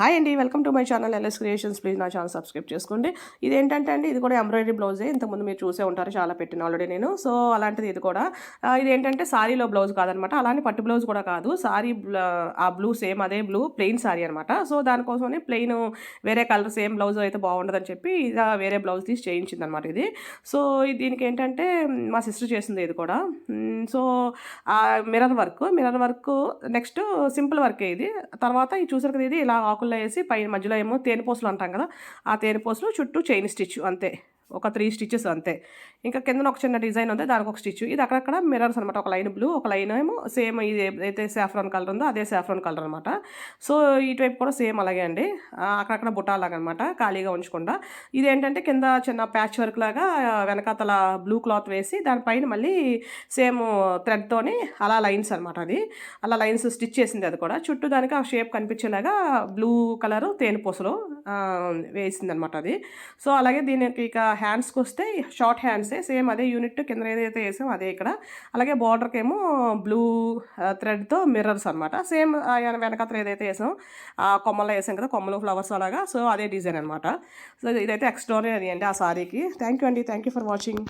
Hi అండి, welcome to my channel LS creations. Please నా channel subscribe చేసుకోండి. ఇది ఏంటంటే అండి, ఇది కూడా ఎంబ్రాయిడరీ బ్లౌజే. ఇంతకుముందు మీరు చూసే ఉంటారు, చాలా పెట్టిన ఆల్రెడీ నేను. సో అలాంటిది ఇది కూడా. ఇది ఏంటంటే సారీలో బ్లౌజ్ కాదనమాట, అలానే పట్టు బ్లౌజ్ కూడా కాదు. సారీ ఆ బ్లూ సేమ్ అదే బ్లూ ప్లెయిన్ సారీ అనమాట. సో దానికోసమని ప్లెయిన్ వేరే కలర్ సేమ్ బ్లౌజ్ అయితే బాగుండదని చెప్పి ఇలా వేరే బ్లౌజ్ తీసి చేయించింది అనమాట ఇది. సో దీనికి ఏంటంటే మా సిస్టర్ చేసింది ఇది కూడా. So mirror work next simple వర్కే ఇది. తర్వాత ఇది చూసారు కదా, ఇది ఇలా ఆకుల్లో వేసి పైన మధ్యలో ఏమో తేనెపూసలు అంటాం కదా, ఆ తేనెపూసలు చుట్టూ చైన్ స్టిచ్ అంతే, ఒక 3 స్టిచెస్ అంతే. ఇంకా కిందన ఒక చిన్న డిజైన్ ఉంది, దానికి ఒక స్టిచ్. ఇది అక్కడక్కడ మిర్రర్స్ అనమాట, ఒక లైన్ బ్లూ, ఒక లైన్ ఏమో సేమ్ ఇది ఏదైతే సాఫ్రాన్ కలర్ ఉందో అదే సాఫ్రాన్ కలర్ అనమాట. సో ఇటువైపు కూడా సేమ్ అలాగే అండి, అక్కడక్కడ బుట్టాలాగా అనమాట, ఖాళీగా ఉంచకుండా. ఇదేంటంటే కింద చిన్న ప్యాచ్ వర్క్ లాగా వెనకాతల బ్లూ క్లాత్ వేసి దానిపైన మళ్ళీ సేమ్ థ్రెడ్తోని అలా లైన్స్ అనమాట. అది అలా లైన్స్ స్టిచ్ చేసింది. అది కూడా చుట్టూ దానికి ఆ షేప్ కనిపించేలాగా బ్లూ కలరు తేనెపూసలు వేసింది అనమాట అది. సో అలాగే దీనికి ఇక హ్యాండ్స్కి వస్తే షార్ట్ హ్యాండ్సే, సేమ్ అదే యూనిట్ కింద ఏదైతే వేసామో అదే ఇక్కడ. అలాగే బార్డర్కి ఏమో బ్లూ థ్రెడ్తో మిర్రర్స్ అనమాట, సేమ్ వెనకాతలు ఏదైతే వేసామో ఆ కొమ్మలో వేసాం కదా, కొమ్మలు ఫ్లవర్స్ అలాగా. సో అదే డిజైన్ అనమాట. సో ఇదైతే ఎక్స్ట్రాడినరీ అండి ఆ సారీకి. థ్యాంక్ యూ అండి, థ్యాంక్ యూ ఫర్ వాచింగ్.